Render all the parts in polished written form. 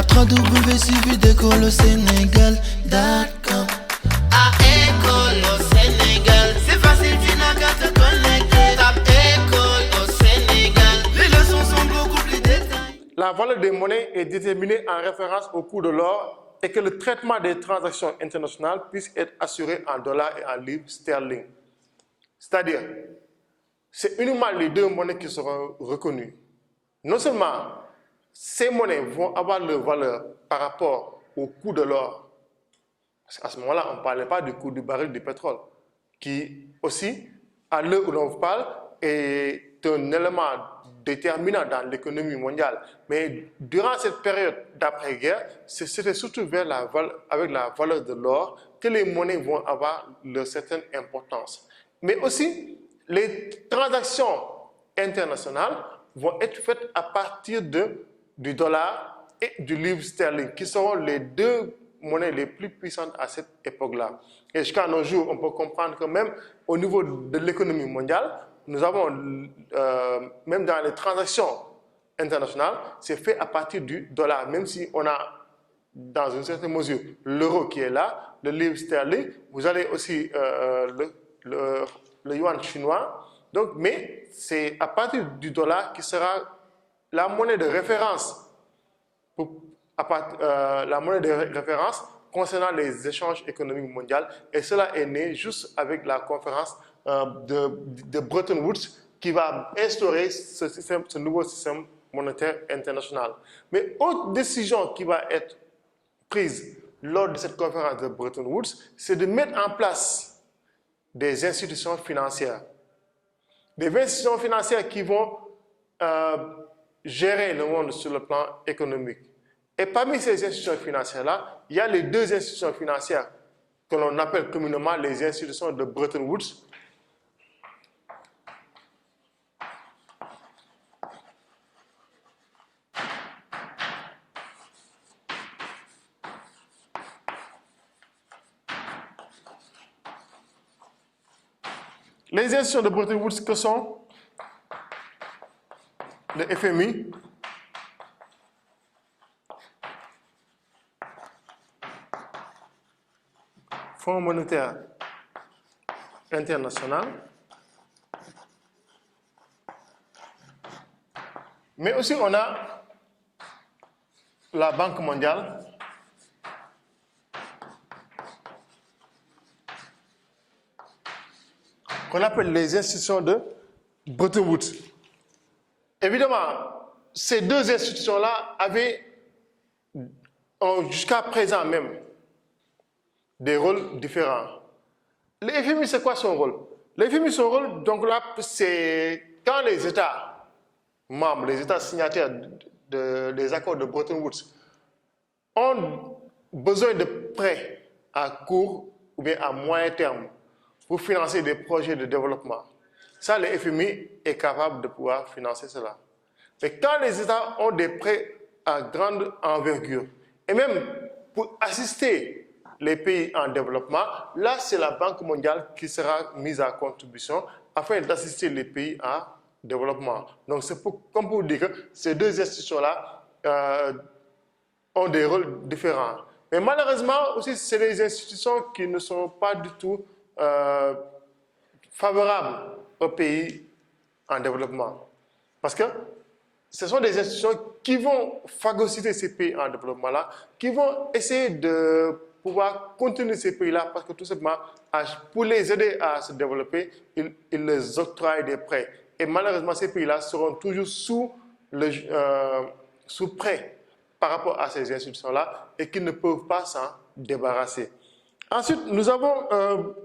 Tape www.suividecolesénégal.com. À École au Sénégal, c'est facile, tu n'as qu'à te connecter. Tape École au Sénégal, les leçons sont beaucoup plus détaillées. La valeur des monnaies est déterminée en référence au cours de l'or et que le traitement des transactions internationales puisse être assuré en dollars et en livres sterling. C'est-à-dire, c'est uniquement les deux monnaies qui seront reconnues. Non seulement ces monnaies vont avoir leur valeur par rapport au coût de l'or, parce qu'à ce moment-là, on ne parlait pas du coût du baril de pétrole, qui aussi, à l'heure où l'on vous parle, est un élément déterminant dans l'économie mondiale. Mais durant cette période d'après-guerre, c'était surtout avec la valeur de l'or que les monnaies vont avoir leur certaine importance. Mais aussi, les transactions internationales vont être faites à partir du dollar et du livre sterling, qui seront les deux monnaies les plus puissantes à cette époque-là. Et jusqu'à nos jours, on peut comprendre que même au niveau de l'économie mondiale, nous avons, même dans les transactions internationales, c'est fait à partir du dollar, même si on a, dans une certaine mesure, l'euro qui est là, le livre sterling, vous avez aussi le yuan chinois. Donc, mais c'est à partir du dollar qui sera la monnaie de référence, concernant les échanges économiques mondiaux. Et cela est né juste avec la conférence de Bretton Woods qui va instaurer ce nouveau système monétaire international. Mais autre décision qui va être prise lors de cette conférence de Bretton Woods, c'est de mettre en place des institutions financières. Des institutions financières qui vont gérer le monde sur le plan économique. Et parmi ces institutions financières-là, il y a les deux institutions financières que l'on appelle communément les institutions de Bretton Woods. Les institutions de Bretton Woods que sont le FMI, Fonds monétaire international, mais aussi on a la Banque mondiale, qu'on appelle les institutions de Bretton Woods. Évidemment, ces deux institutions-là ont jusqu'à présent même des rôles différents. Le FMI, c'est quoi son rôle? Le FMI, son rôle, donc là, c'est quand les États membres, les États signataires des accords de Bretton Woods ont besoin de prêts à court ou bien à moyen terme pour financer des projets de développement. Ça, le FMI est capable de pouvoir financer cela. Mais quand les États ont des prêts à grande envergure, et même pour assister les pays en développement, là, c'est la Banque mondiale qui sera mise à contribution afin d'assister les pays en développement. Donc, c'est comme pour dire que ces deux institutions-là ont des rôles différents. Mais malheureusement, aussi, c'est des institutions qui ne sont pas du tout favorables aux pays en développement. Parce que ce sont des institutions qui vont phagocyter ces pays en développement-là, qui vont essayer de pouvoir contenir ces pays-là parce que tout simplement, pour les aider à se développer, ils les octroient des prêts. Et malheureusement, ces pays-là seront toujours sous prêt par rapport à ces institutions-là et qu'ils ne peuvent pas s'en débarrasser. Ensuite, nous avons,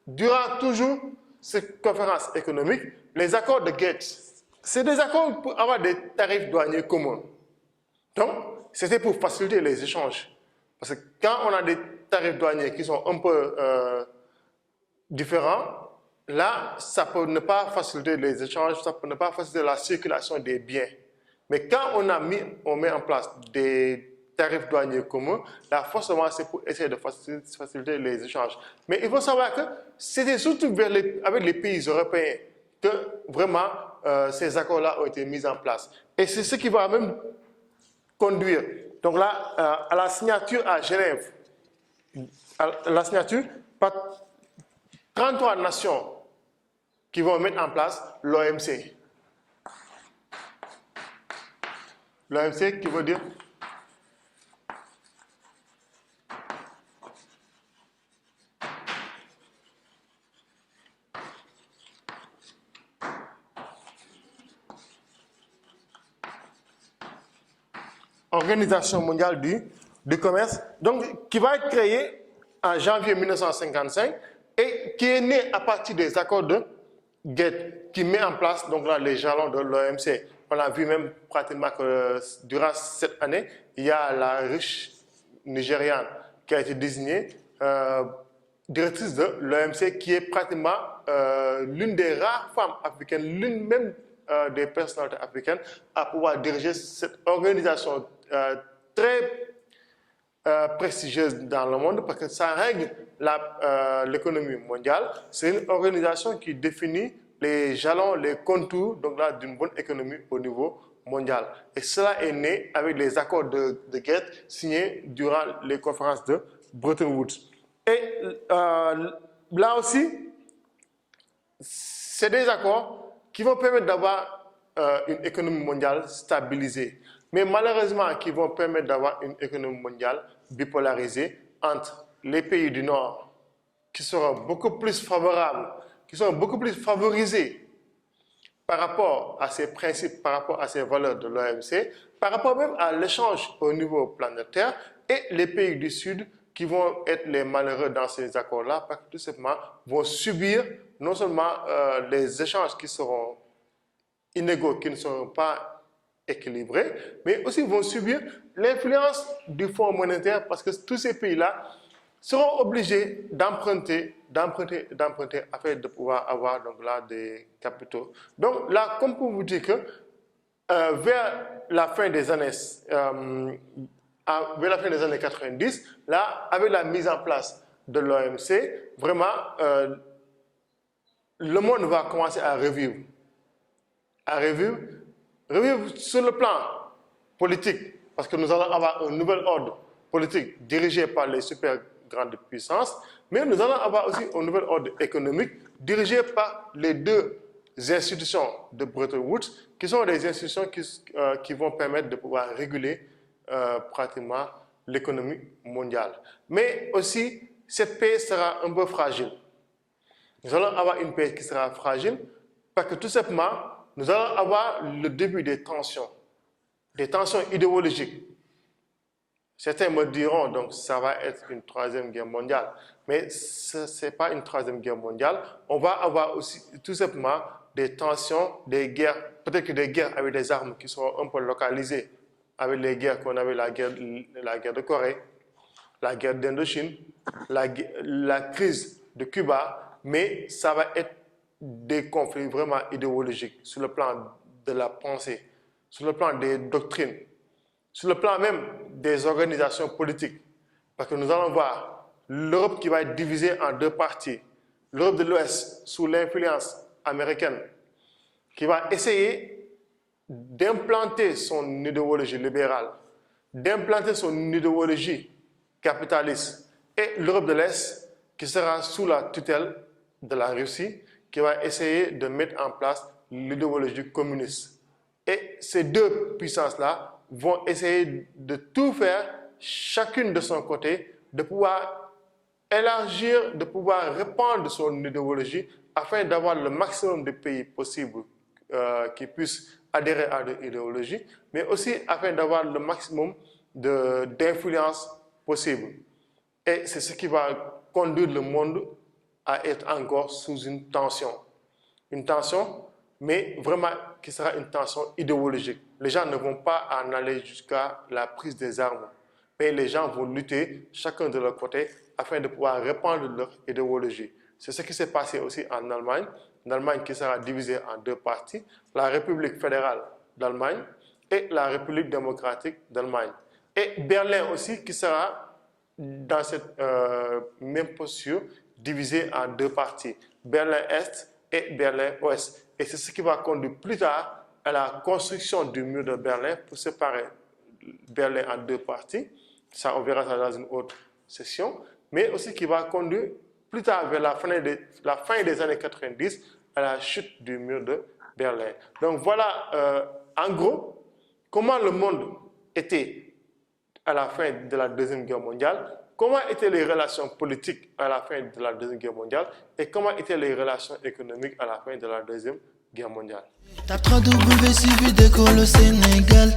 durant toujours cette conférence économique, les accords de Gates. C'est des accords pour avoir des tarifs douaniers communs. Donc, c'était pour faciliter les échanges. Parce que quand on a des tarifs douaniers qui sont un peu différents, là, ça peut ne pas faciliter les échanges, ça peut ne pas faciliter la circulation des biens. Mais quand on met en place des tarifs douaniers communs, là, forcément, c'est pour essayer de faciliter les échanges. Mais il faut savoir que c'était surtout avec les pays européens que vraiment ces accords-là ont été mis en place. Et c'est ce qui va même conduire donc là, à la signature à Genève, à la signature, par 33 nations qui vont mettre en place l'OMC. L'OMC qui veut dire Organisation mondiale du commerce, donc qui va être créée en janvier 1955 et qui est née à partir des accords de Gates, qui met en place donc là les jalons de l'OMC. On a vu même pratiquement que durant cette année, il y a la riche nigériane qui a été désignée directrice de l'OMC, qui est pratiquement l'une des rares femmes africaines, l'une même des personnalités africaines à pouvoir diriger cette organisation très prestigieuse dans le monde, parce que ça règle l'économie mondiale. C'est une organisation qui définit les jalons, les contours d'une bonne économie au niveau mondial. Et cela est né avec les accords de Gates signés durant les conférences de Bretton Woods. Et là aussi, c'est des accords qui vont permettre d'avoir une économie mondiale stabilisée, mais malheureusement qui vont permettre d'avoir une économie mondiale bipolarisée entre les pays du Nord qui seront beaucoup plus favorables, qui sont beaucoup plus favorisés par rapport à ces principes, par rapport à ces valeurs de l'OMC, par rapport même à l'échange au niveau planétaire, et les pays du Sud qui vont être les malheureux dans ces accords-là, parce que tout simplement vont subir non seulement les échanges qui seront inégaux, qui ne seront pas équilibrés, mais aussi vont subir l'influence du Fonds monétaire, parce que tous ces pays-là seront obligés d'emprunter afin de pouvoir avoir donc là des capitaux. Donc là, comme pour vous dire que vers la fin des années 90, là, avec la mise en place de l'OMC, vraiment, le monde va commencer à revivre. Revivre sur le plan politique, parce que nous allons avoir un nouvel ordre politique dirigé par les super grandes puissances, mais nous allons avoir aussi un nouvel ordre économique dirigé par les deux institutions de Bretton Woods, qui sont des institutions qui vont permettre de pouvoir réguler pratiquement l'économie mondiale. Mais aussi, cette paix sera un peu fragile. Nous allons avoir une paix qui sera fragile parce que tout simplement, nous allons avoir le début des tensions idéologiques. Certains me diront donc ça va être une troisième guerre mondiale, mais ce n'est pas une troisième guerre mondiale. On va avoir aussi tout simplement des tensions, des guerres, peut-être que des guerres avec des armes qui seront un peu localisées, avec les guerres qu'on avait, la guerre de Corée, la guerre d'Indochine, la crise de Cuba, mais ça va être des conflits vraiment idéologiques sur le plan de la pensée, sur le plan des doctrines, sur le plan même des organisations politiques. Parce que nous allons voir l'Europe qui va être divisée en deux parties. L'Europe de l'Ouest, sous l'influence américaine, qui va essayer d'implanter son idéologie libérale, d'implanter son idéologie capitaliste. Et l'Europe de l'Est, qui sera sous la tutelle de la Russie, qui va essayer de mettre en place l'idéologie communiste. Et ces deux puissances-là vont essayer de tout faire, chacune de son côté, de pouvoir élargir, de pouvoir répandre son idéologie afin d'avoir le maximum de pays possibles qui puissent adhérer à l'idéologie, mais aussi afin d'avoir le maximum d'influence possible. Et c'est ce qui va conduire le monde à être encore sous une tension. Une tension, mais vraiment qui sera une tension idéologique. Les gens ne vont pas en aller jusqu'à la prise des armes, mais les gens vont lutter chacun de leur côté afin de pouvoir répandre leur idéologie. C'est ce qui s'est passé aussi en Allemagne. L'Allemagne qui sera divisée en deux parties, la République fédérale d'Allemagne et la République démocratique d'Allemagne. Et Berlin aussi qui sera dans cette même posture, divisée en deux parties, Berlin-Est et Berlin-Ouest. Et c'est ce qui va conduire plus tard à la construction du mur de Berlin pour séparer Berlin en deux parties. Ça, on verra ça dans une autre session. Mais aussi qui va conduire plus tard vers la fin des années 90 à la chute du mur de Berlin. Donc voilà, en gros, comment le monde était à la fin de la Deuxième Guerre mondiale, comment étaient les relations politiques à la fin de la Deuxième Guerre mondiale et comment étaient les relations économiques à la fin de la Deuxième Guerre mondiale. Tape 3 W suivi de Sénégal.